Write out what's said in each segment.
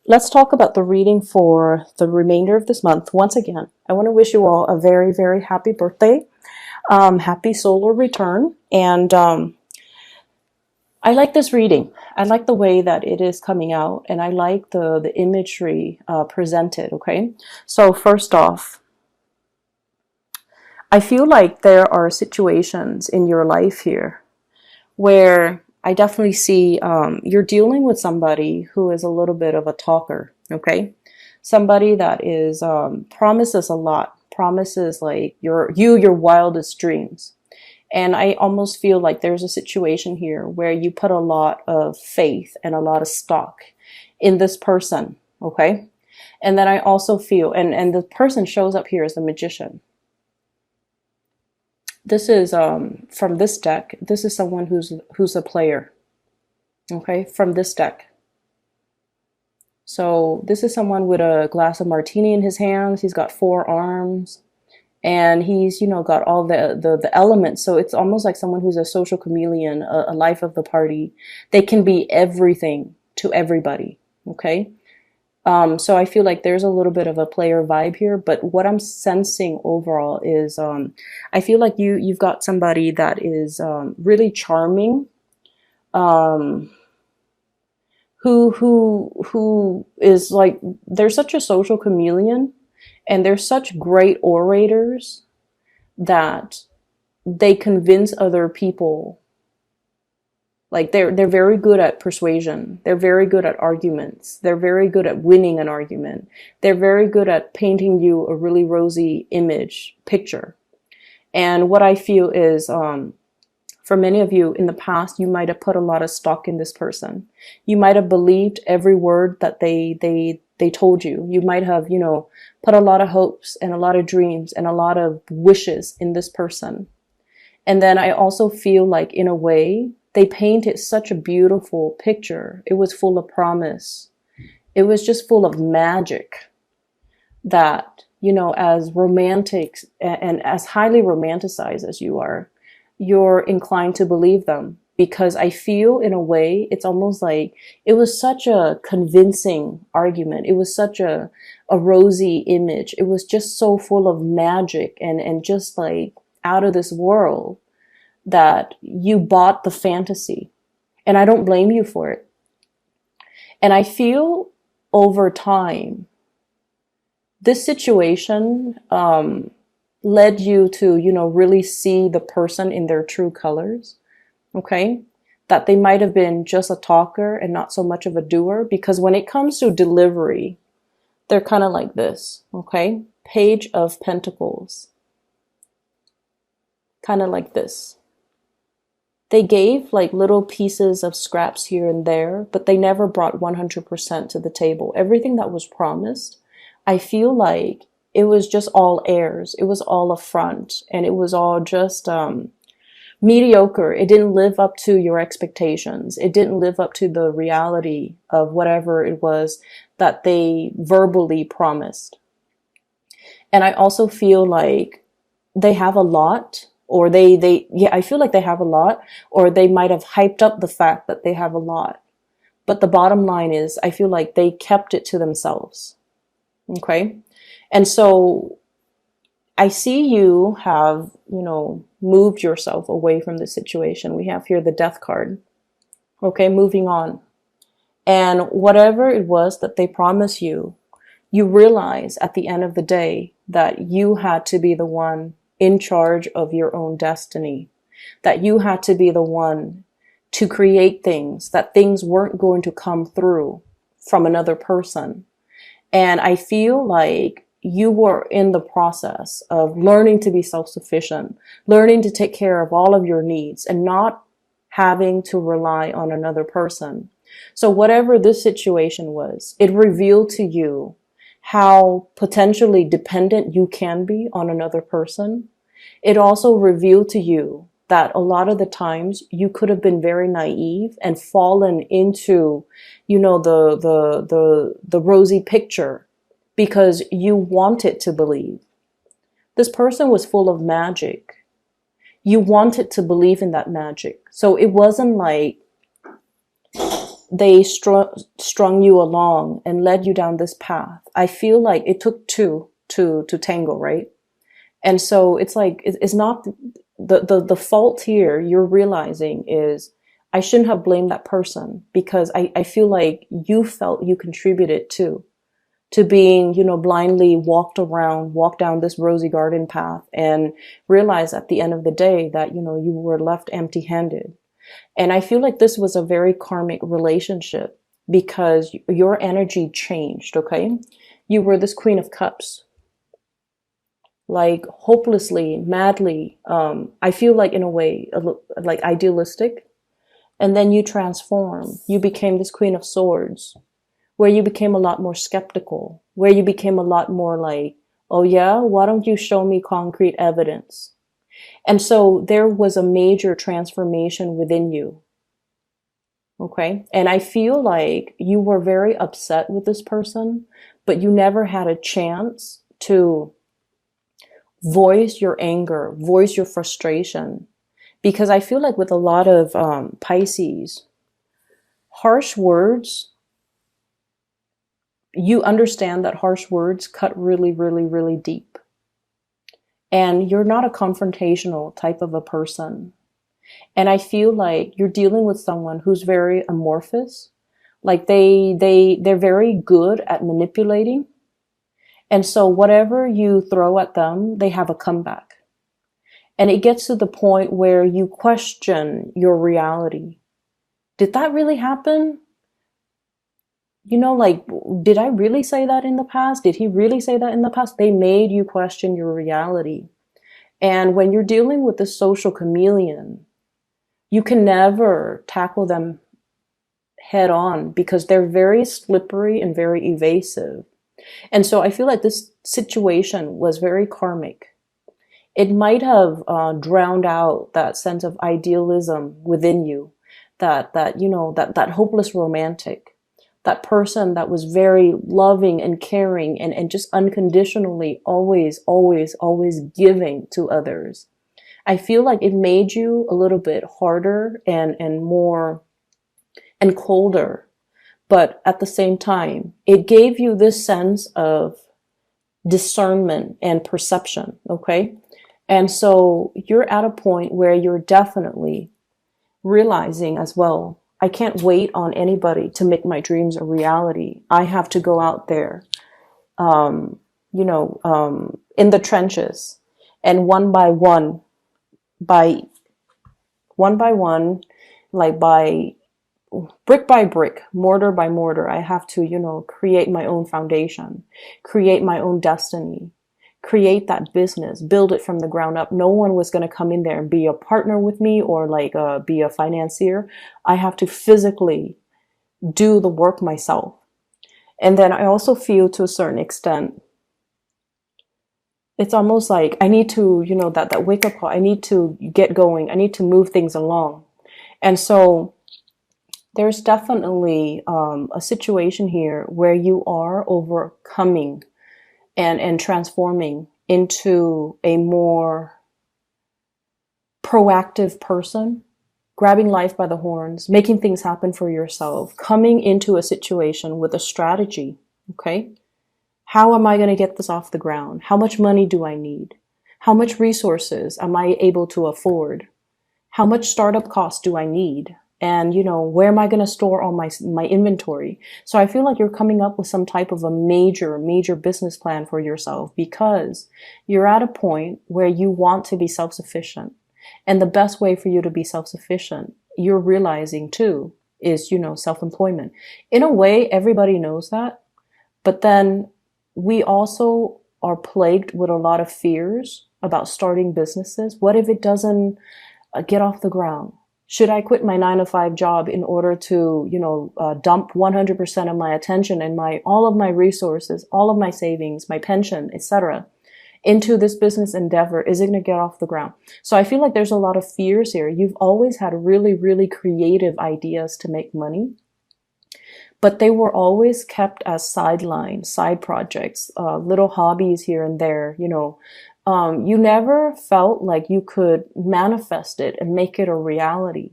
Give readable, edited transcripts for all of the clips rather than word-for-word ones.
let's talk about the reading for the remainder of this month. Once again, I want to wish you all a very, very happy birthday. Happy solar return. And I like this reading. I like the way that it is coming out, and I like the imagery presented, okay? So first off, I feel like there are situations in your life here where I definitely see you're dealing with somebody who is a little bit of a talker, okay? Somebody that is promises a lot, promises like your wildest dreams. And I almost feel like there's a situation here where you put a lot of faith and a lot of stock in this person, okay? And then I also feel, and the person shows up here as the magician. This is from this deck. This is someone who's a player. Okay, from this deck. So this is someone with a glass of martini in his hands. He's got 4 arms, and he's got all the elements. So it's almost like someone who's a social chameleon, a life of the party. They can be everything to everybody. Okay. So I feel like there's a little bit of a player vibe here, but what I'm sensing overall is I feel like you've got somebody that is really charming, who is like, they're such a social chameleon, and they're such great orators that they convince other people. Like they're very good at persuasion. They're very good at arguments. They're very good at winning an argument. They're very good at painting you a really rosy picture. And what I feel is, for many of you in the past, you might have put a lot of stock in this person. You might have believed every word that they told you. You might have, put a lot of hopes and a lot of dreams and a lot of wishes in this person. And then I also feel like, in a way, they painted such a beautiful picture. It was full of promise. It was just full of magic that, as romantic and as highly romanticized as you are, you're inclined to believe them. Because I feel, in a way, it's almost like it was such a convincing argument. It was such a rosy image. It was just so full of magic and just like out of this world, that you bought the fantasy. And I don't blame you for it. And I feel over time, this situation led you to, really see the person in their true colors. Okay? That they might have been just a talker and not so much of a doer. Because when it comes to delivery, they're kind of like this. Okay? Page of Pentacles. Kind of like this. They gave like little pieces of scraps here and there, but they never brought 100% to the table. Everything that was promised, I feel like it was just all airs. It was all a front, and it was all just mediocre. It didn't live up to your expectations. It didn't live up to the reality of whatever it was that they verbally promised. And I also feel like they have a lot. Or I feel like they have a lot, or they might have hyped up the fact that they have a lot. But the bottom line is, I feel like they kept it to themselves. Okay? And so I see you have, moved yourself away from the situation. We have here the Death card. Okay, moving on. And whatever it was that they promised you, you realize at the end of the day that you had to be the one in charge of your own destiny, that you had to be the one to create things, that things weren't going to come through from another person. And I feel like you were in the process of learning to be self-sufficient, learning to take care of all of your needs and not having to rely on another person. So whatever this situation was, it revealed to you how potentially dependent you can be on another person. It also revealed to you that a lot of the times you could have been very naive and fallen into, the rosy picture because you wanted to believe. This person was full of magic. You wanted to believe in that magic. So it wasn't like they strung you along and led you down this path. I feel like it took two to tango, right? And so it's like, it's not the fault here you're realizing is I shouldn't have blamed that person, because I feel like you felt you contributed to being, blindly walked down this rosy garden path and realize at the end of the day that, you were left empty handed. And I feel like this was a very karmic relationship because your energy changed. Okay. You were this Queen of Cups, like hopelessly, madly, I feel like in a way, like idealistic. And then you transform. You became this Queen of Swords, where you became a lot more skeptical, where you became a lot more like, oh yeah, why don't you show me concrete evidence? And so there was a major transformation within you. Okay. And I feel like you were very upset with this person, but you never had a chance to voice your anger, voice your frustration. Because I feel like with a lot of Pisces, harsh words, you understand that harsh words cut really, really, really deep. And you're not a confrontational type of a person. And I feel like you're dealing with someone who's very amorphous. Like they're very good at manipulating. And so whatever you throw at them, they have a comeback. And it gets to the point where you question your reality. Did that really happen? Like, did I really say that in the past? Did he really say that in the past? They made you question your reality. And when you're dealing with the social chameleon, you can never tackle them head on because they're very slippery and very evasive. And so I feel like this situation was very karmic. It might have drowned out that sense of idealism within you, that hopeless romantic, that person that was very loving and caring and just unconditionally always, always, always giving to others. I feel like it made you a little bit harder and more and colder. But at the same time, it gave you this sense of discernment and perception. Okay. And so you're at a point where you're definitely realizing as well, I can't wait on anybody to make my dreams a reality. I have to go out there, in the trenches, and one by one, like by brick by brick, mortar by mortar, I have to, create my own foundation, create my own destiny, create that business, build it from the ground up. No one was going to come in there and be a partner with me or be a financier. I have to physically do the work myself. And then I also feel to a certain extent, it's almost like I need to, that wake up call. I need to get going. I need to move things along. And so there's definitely a situation here where you are overcoming and transforming into a more proactive person, grabbing life by the horns, making things happen for yourself, coming into a situation with a strategy. Okay. How am I going to get this off the ground? How much money do I need? How much resources am I able to afford? How much startup costs do I need? And, where am I going to store all my inventory? So I feel like you're coming up with some type of a major, major business plan for yourself because you're at a point where you want to be self-sufficient. And the best way for you to be self-sufficient, you're realizing too, is, self-employment. In a way, everybody knows that. But then we also are plagued with a lot of fears about starting businesses. What if it doesn't get off the ground? Should I quit my 9-to-5 job in order to, dump 100% of my attention and all of my resources, all of my savings, my pension, etc., into this business endeavor? Is it going to get off the ground? So I feel like there's a lot of fears here. You've always had really, really creative ideas to make money, but they were always kept as side projects, little hobbies here and there, you never felt like you could manifest it and make it a reality.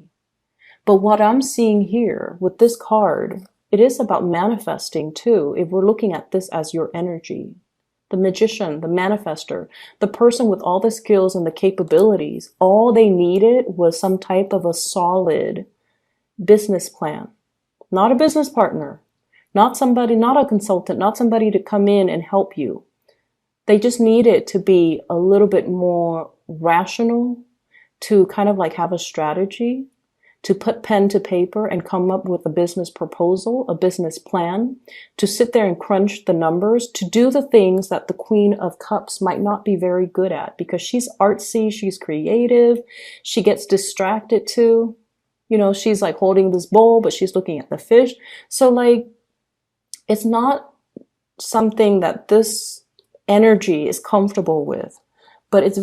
But what I'm seeing here with this card, it is about manifesting too. If we're looking at this as your energy, the magician, the manifester, the person with all the skills and the capabilities, all they needed was some type of a solid business plan, not a business partner, not somebody, not a consultant, not somebody to come in and help you. They just needed to be a little bit more rational, to kind of like have a strategy, to put pen to paper and come up with a business proposal, a business plan, to sit there and crunch the numbers, to do the things that the Queen of Cups might not be very good at, because she's artsy, she's creative, she gets distracted too. You know, she's like holding this bowl, but she's looking at the fish. So like, it's not something that this energy is comfortable with, but it's a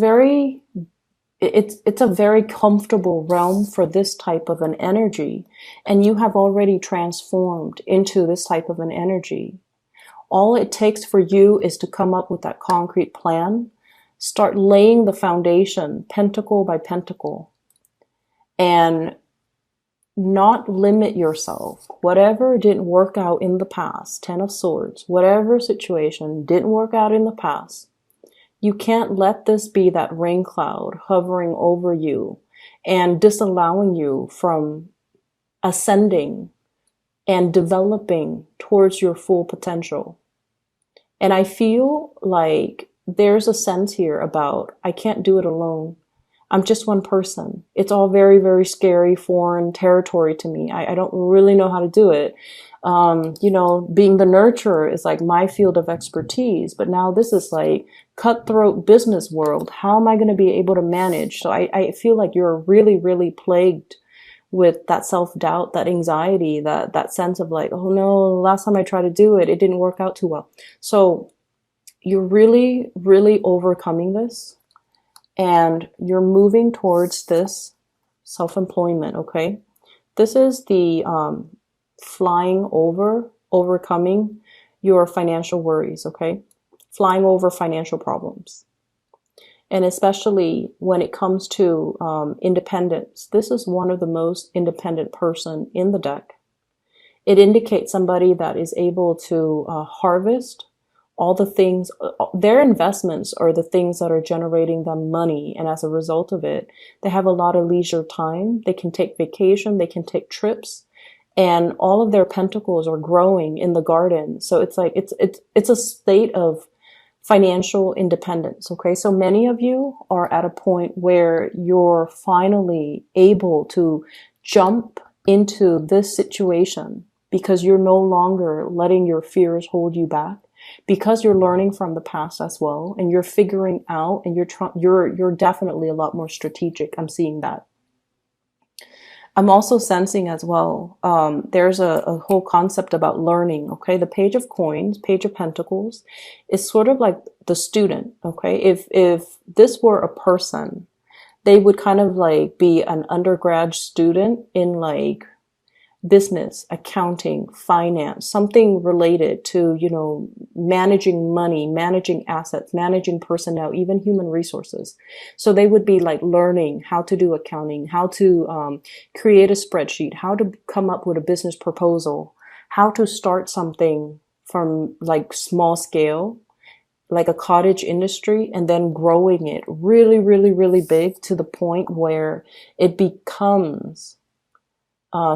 very comfortable realm for this type of an energy. And you have already transformed into this type of an energy. All it takes for you is to come up with that concrete plan, start laying the foundation, pentacle by pentacle, and not limit yourself. Whatever didn't work out in the past, Ten of Swords, whatever situation didn't work out in the past, you can't let this be that rain cloud hovering over you and disallowing you from ascending and developing towards your full potential. And I feel like there's a sense here about, I can't do it alone. I'm just one person. It's all very, very scary, foreign territory to me. I don't really know how to do it. You know, being the nurturer is like my field of expertise, but now this is like cutthroat business world. How am I going to be able to manage? So I feel like you're really, really plagued with that self-doubt, that anxiety, that sense of like, oh no, last time I tried to do it, it didn't work out too well. So you're really, really overcoming this, and you're moving towards this self-employment, okay? This is the flying over, overcoming your financial worries, okay? Flying over financial problems. And especially when it comes to independence, this is one of the most independent person in the deck. It indicates somebody that is able to harvest all the things, their investments are the things that are generating them money. And as a result of it, they have a lot of leisure time. They can take vacation, they can take trips, and all of their pentacles are growing in the garden. So it's like, it's a state of financial independence. Okay. So many of you are at a point where you're finally able to jump into this situation because you're no longer letting your fears hold you back, because you're learning from the past as well, and you're figuring out, and you're definitely a lot more strategic. I'm seeing that. I'm also sensing as well, there's a whole concept about learning, okay? The Page of Coins, Page of Pentacles, is sort of like the student, okay? If this were a person, they would kind of like be an undergrad student in like business, accounting, finance, something related to, you know, managing money, managing assets, managing personnel, even human resources. So they would be like learning how to do accounting, how to create a spreadsheet, how to come up with a business proposal, how to start something from like small scale, like a cottage industry, and then growing it really, really, really big to the point where it becomes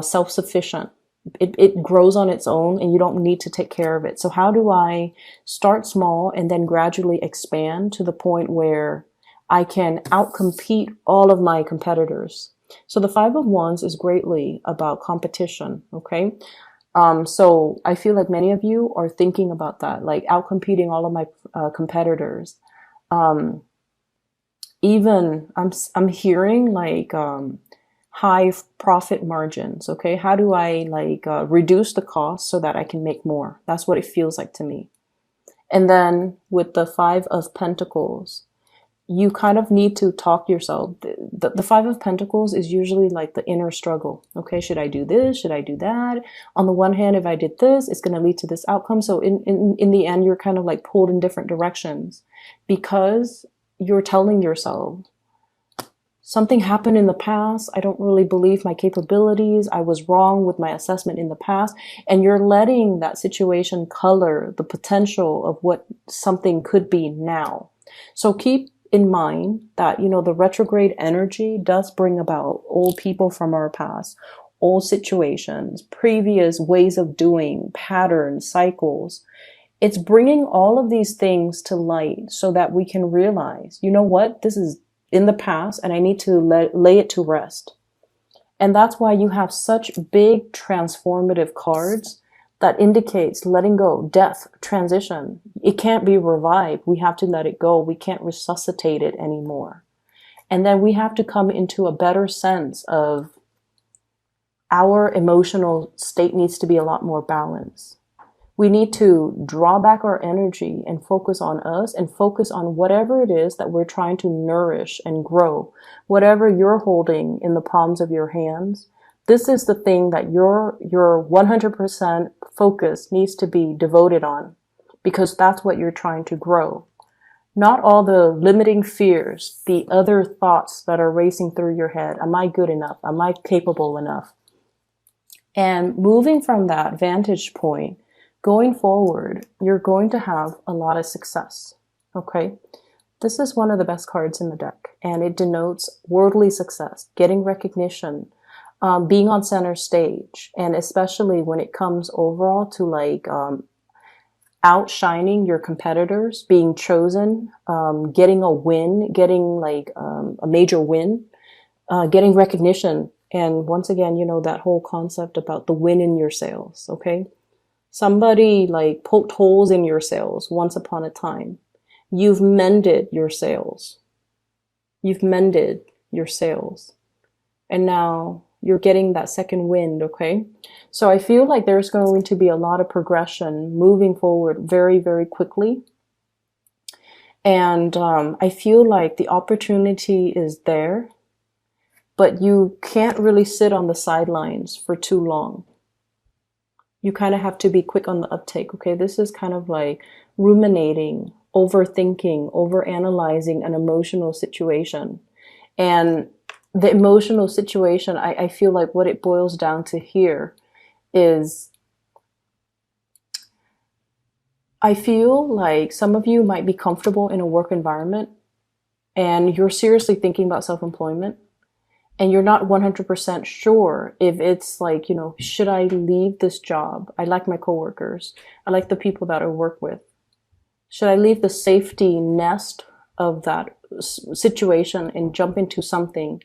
self-sufficient. It grows on its own and you don't need to take care of it. So how do I start small and then gradually expand to the point where I can outcompete all of my competitors? So the Five of Wands is greatly about competition, okay? So I feel like many of you are thinking about that, like outcompeting all of my competitors. Even I'm hearing like high profit margins. Okay, how do I like reduce the cost so that I can make more? That's what it feels like to me. And then with the Five of Pentacles, you kind of need to talk yourself. The Five of Pentacles is usually like the inner struggle. Okay, should I do this? Should I do that? On the one hand, if I did this, it's going to lead to this outcome. So in the end, you're kind of like pulled in different directions because you're telling yourself, Something happened in the past. I don't really believe my capabilities. I was wrong with my assessment in the past. And you're letting that situation color the potential of what something could be now. So keep in mind that, the retrograde energy does bring about old people from our past, old situations, previous ways of doing, patterns, cycles. It's bringing all of these things to light so that we can realize, you know what, this is in the past and I need to lay it to rest. And that's why you have such big transformative cards that indicates letting go, death, transition. It can't be revived. We have to let it go. We can't resuscitate it anymore. And then we have to come into a better sense of our emotional state needs to be a lot more balanced. We need to draw back our energy and focus on us and focus on whatever it is that we're trying to nourish and grow. Whatever you're holding in the palms of your hands, this is the thing that your 100% focus needs to be devoted on, because that's what you're trying to grow. Not all the limiting fears, the other thoughts that are racing through your head. Am I good enough? Am I capable enough? And moving from that vantage point, going forward, you're going to have a lot of success, okay? This is one of the best cards in the deck, and it denotes worldly success, getting recognition, being on center stage, and especially when it comes overall to like outshining your competitors, being chosen, getting a win, getting like a major win, getting recognition. And once again, that whole concept about the win in your sales, okay? Somebody like poked holes in your sales once upon a time. You've mended your sales. You've mended your sales. And now you're getting that second wind, okay? So I feel like there's going to be a lot of progression moving forward very, very quickly. And I feel like the opportunity is there, but you can't really sit on the sidelines for too long. You kind of have to be quick on the uptake, okay? This is kind of like ruminating, overthinking, overanalyzing an emotional situation. And the emotional situation, I feel like what it boils down to here is, I feel like some of you might be comfortable in a work environment and you're seriously thinking about self-employment. And you're not 100% sure if it's like, should I leave this job? I like my coworkers. I like the people that I work with. Should I leave the safety nest of that situation and jump into something?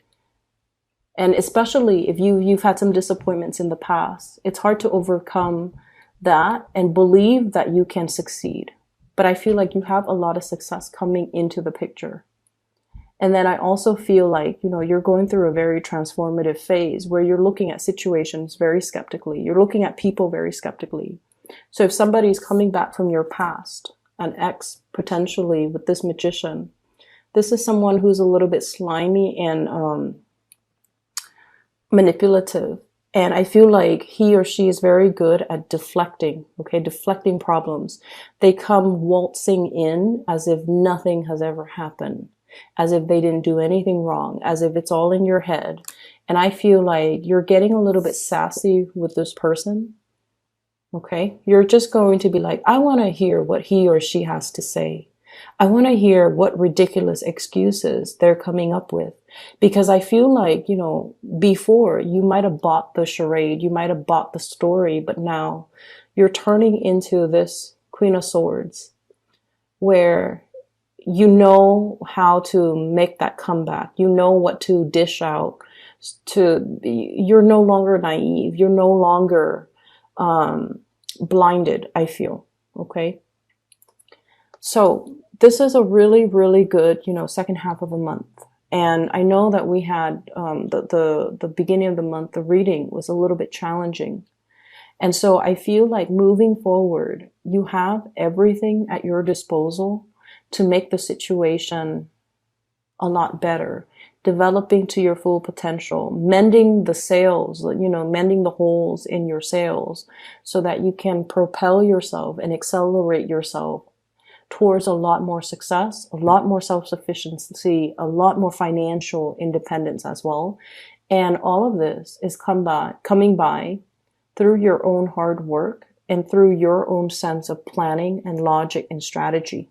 And especially if you've had some disappointments in the past, it's hard to overcome that and believe that you can succeed. But I feel like you have a lot of success coming into the picture. And then I also feel like, you're going through a very transformative phase where you're looking at situations very skeptically. You're looking at people very skeptically. So if somebody's coming back from your past, an ex potentially with this magician, this is someone who's a little bit slimy and manipulative. And I feel like he or she is very good at deflecting, okay, deflecting problems. They come waltzing in as if nothing has ever happened, as if they didn't do anything wrong, as if it's all in your head. And I feel like you're getting a little bit sassy with this person, okay? You're just going to be like, I want to hear what he or she has to say. I want to hear what ridiculous excuses they're coming up with. Because I feel like, before you might have bought the charade, you might have bought the story, but now you're turning into this Queen of Swords where you know how to make that comeback. You know what to dish out. You're no longer naive. You're no longer blinded, I feel. Okay. So this is a really, really good, second half of the month. And I know that we had the beginning of the month, the reading was a little bit challenging. And so I feel like moving forward, you have everything at your disposal to make the situation a lot better, developing to your full potential, mending the sails, mending the holes in your sails so that you can propel yourself and accelerate yourself towards a lot more success, a lot more self-sufficiency, a lot more financial independence as well. And all of this is coming by through your own hard work and through your own sense of planning and logic and strategy.